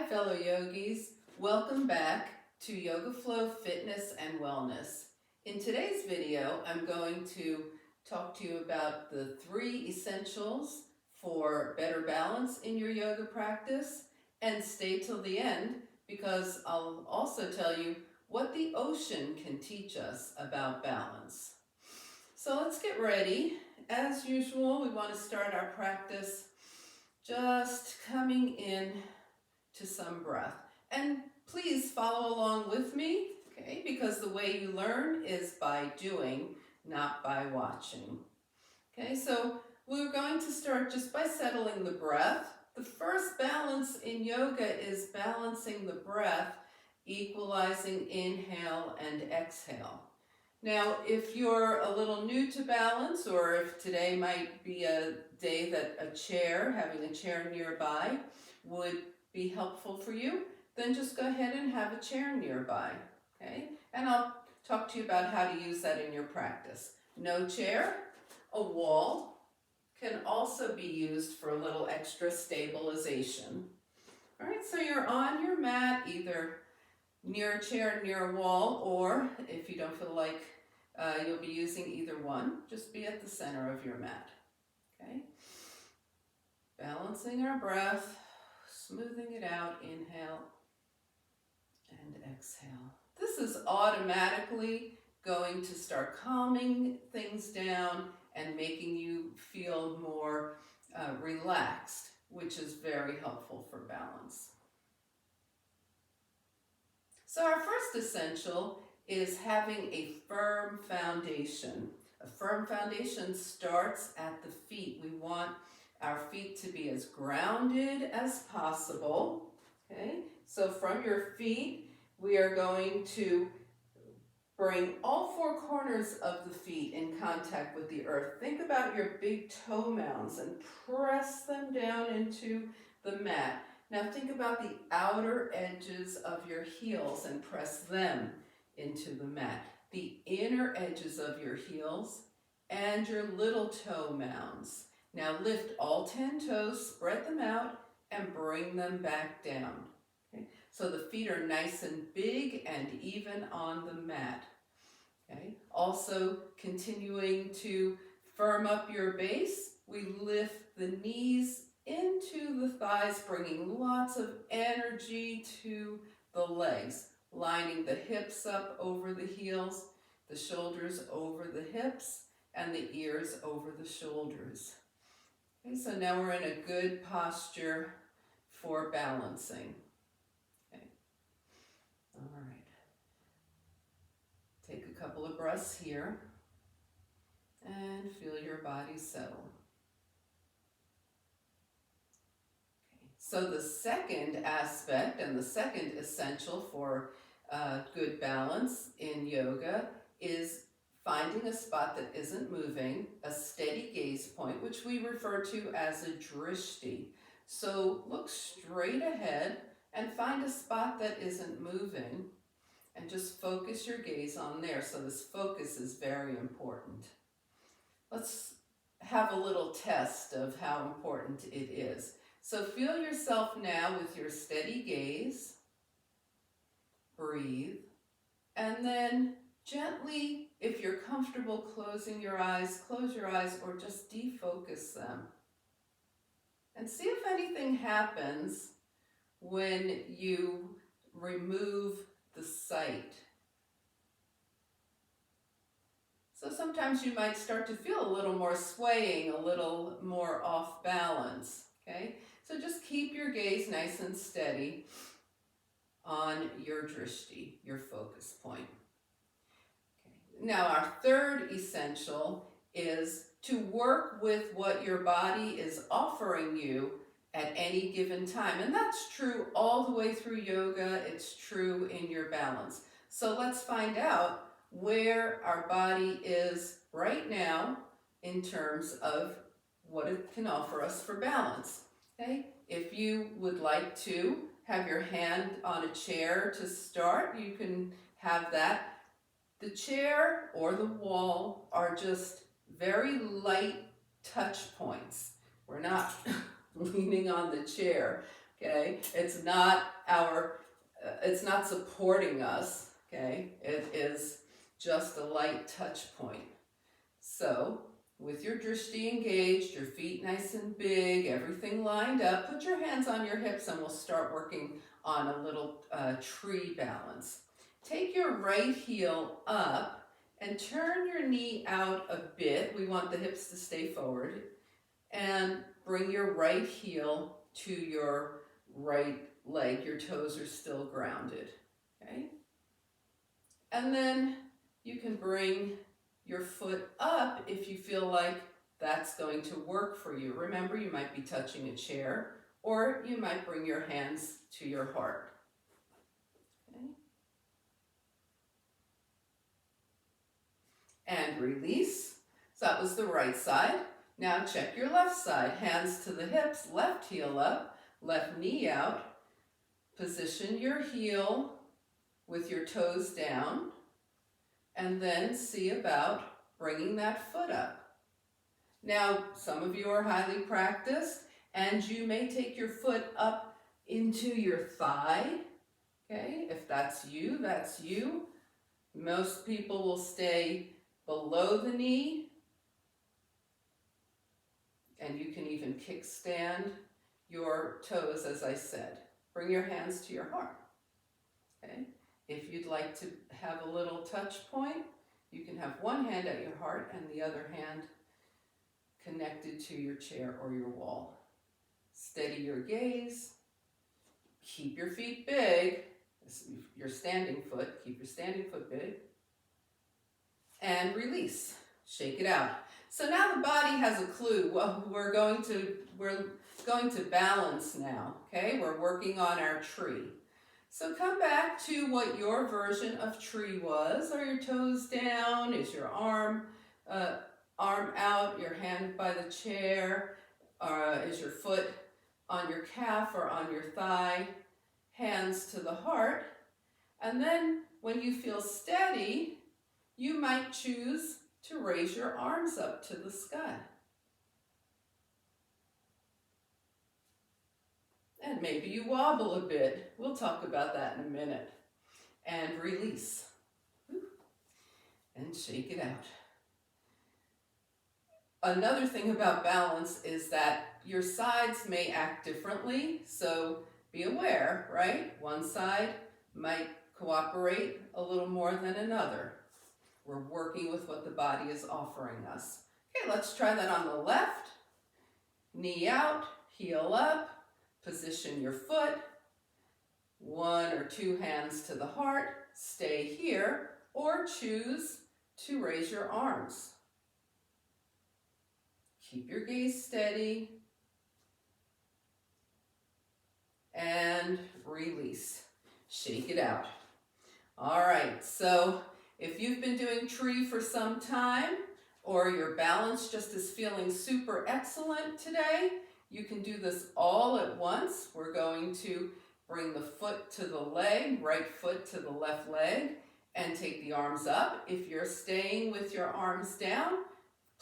fellow yogis. Welcome back to Yoga Flow Fitness and Wellness. In today's video, I'm going to talk to you about the 3 essentials for better balance in your yoga practice, and stay till the end because I'll also tell you what the ocean can teach us about balance. So let's get ready. As usual, we want to start our practice just coming in to some breath. And please follow along with me, okay? Because the way you learn is by doing, not by watching. Okay, so we're going to start just by settling the breath. The first balance in yoga is balancing the breath, equalizing inhale and exhale. Now, if you're a little new to balance, or if today might be a day that having a chair nearby would be helpful for you, then just go ahead and have a chair nearby, okay? And I'll talk to you about how to use that in your practice. No chair, a wall can also be used for a little extra stabilization. All right, so you're on your mat, either near a chair, near a wall, or if you don't feel like you'll be using either one, just be at the center of your mat, okay? Balancing our breath, smoothing it out, inhale and exhale. This is automatically going to start calming things down and making you feel more relaxed, which is very helpful for balance. So our first essential is having a firm foundation. A firm foundation starts at the feet. We want our feet to be as grounded as possible, okay? So from your feet, we are going to bring all 4 corners of the feet in contact with the earth. Think about your big toe mounds and press them down into the mat. Now think about the outer edges of your heels and press them into the mat. The inner edges of your heels and your little toe mounds. Now lift all 10 toes, spread them out, and bring them back down. Okay? So the feet are nice and big and even on the mat. Okay? Also continuing to firm up your base, we lift the knees into the thighs, bringing lots of energy to the legs, lining the hips up over the heels, the shoulders over the hips, and the ears over the shoulders. Okay, so now we're in a good posture for balancing. Okay. All right. Take a couple of breaths here and feel your body settle. Okay. So the second aspect and the second essential for good balance in yoga is finding a spot that isn't moving, a steady gaze point, which we refer to as a drishti. So look straight ahead and find a spot that isn't moving and just focus your gaze on there. So this focus is very important. Let's have a little test of how important it is. So feel yourself now with your steady gaze. Breathe. And then gently, if you're comfortable closing your eyes, close your eyes or just defocus them. And see if anything happens when you remove the sight. So sometimes you might start to feel a little more swaying, a little more off balance, okay? So just keep your gaze nice and steady on your drishti, your focus point. Now, our third essential is to work with what your body is offering you at any given time. And that's true all the way through yoga. It's true in your balance. So let's find out where our body is right now in terms of what it can offer us for balance. Okay? If you would like to have your hand on a chair to start, you can have that. The chair or the wall are just very light touch points. We're not leaning on the chair. okay? It's not supporting us, okay? It is just a light touch point. So, with your drishti engaged, your feet nice and big, everything lined up, put your hands on your hips and we'll start working on a little tree balance. Take your right heel up and turn your knee out a bit. We want the hips to stay forward. And bring your right heel to your right leg. Your toes are still grounded, okay? And then you can bring your foot up if you feel like that's going to work for you. Remember, you might be touching a chair, or you might bring your hands to your heart. Okay. And release. So that was the right side. Now check your left side. Hands to the hips, left heel up, left knee out. Position your heel with your toes down. And then see about bringing that foot up. Now, some of you are highly practiced, and you may take your foot up into your thigh. Okay, if that's you, that's you. Most people will stay below the knee, and you can even kickstand your toes, as I said. Bring your hands to your heart. Okay. If you'd like to have a little touch point, you can have one hand at your heart and the other hand connected to your chair or your wall. Steady your gaze. Keep your feet big. Your standing foot, keep your standing foot big. And release. Shake it out. So now the body has a clue. Well, we're going to balance now, okay? We're working on our tree. So come back to what your version of tree was. Are your toes down? Is your arm out? Your hand by the chair? Is your foot on your calf or on your thigh? Hands to the heart. And then when you feel steady, you might choose to raise your arms up to the sky. And maybe you wobble a bit. We'll talk about that in a minute. And release. And shake it out. Another thing about balance is that your sides may act differently, so be aware, right? One side might cooperate a little more than another. We're working with what the body is offering us. Okay, let's try that on the left. Knee out, heel up. Position your foot, one or two hands to the heart, stay here, or choose to raise your arms. Keep your gaze steady, and release. Shake it out. All right, so if you've been doing tree for some time, or your balance just is feeling super excellent today, you can do this all at once. We're going to bring the foot to the leg, right foot to the left leg, and take the arms up. If you're staying with your arms down,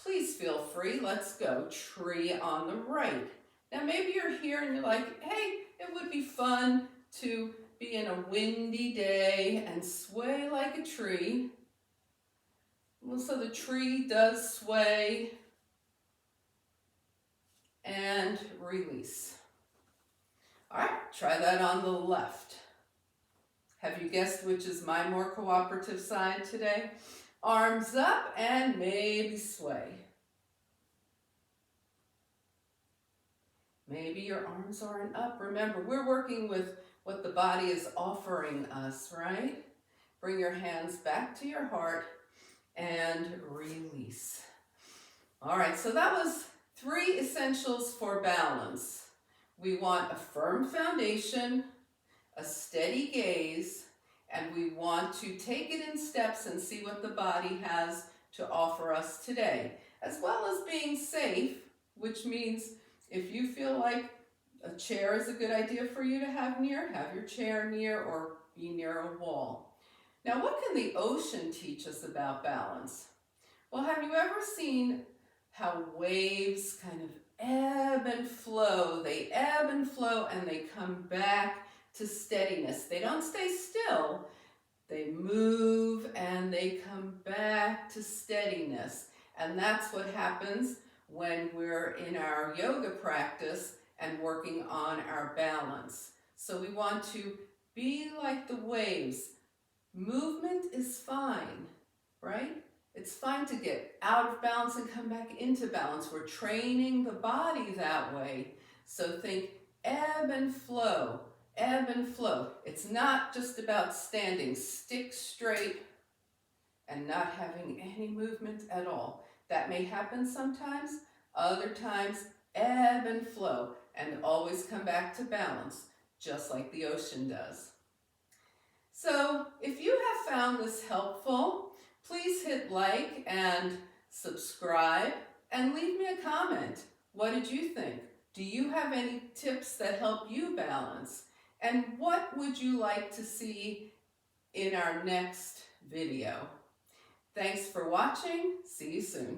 please feel free. Let's go. Tree on the right. Now maybe you're here and you're like, hey, it would be fun to be in a windy day and sway like a tree. Well, so the tree does sway. And release. All right, try that on the left. Have you guessed which is my more cooperative side today? Arms up and maybe sway. Maybe your arms aren't up. Remember, we're working with what the body is offering us, right? Bring your hands back to your heart and release. All right, so that was 3 essentials for balance. We want a firm foundation, a steady gaze, and we want to take it in steps and see what the body has to offer us today, as well as being safe, which means if you feel like a chair is a good idea for you to have your chair near or be near a wall. Now, what can the ocean teach us about balance? Well, have you ever seen how waves kind of ebb and flow. They ebb and flow and they come back to steadiness. They don't stay still. They move and they come back to steadiness. And that's what happens when we're in our yoga practice and working on our balance. So we want to be like the waves. Movement is fine, right? It's fine to get out of balance and come back into balance. We're training the body that way. So think ebb and flow, ebb and flow. It's not just about standing stick straight and not having any movement at all. That may happen sometimes. Other times, ebb and flow and always come back to balance, just like the ocean does. So if you have found this helpful, please hit like and subscribe and leave me a comment. What did you think? Do you have any tips that help you balance? And what would you like to see in our next video? Thanks for watching. See you soon.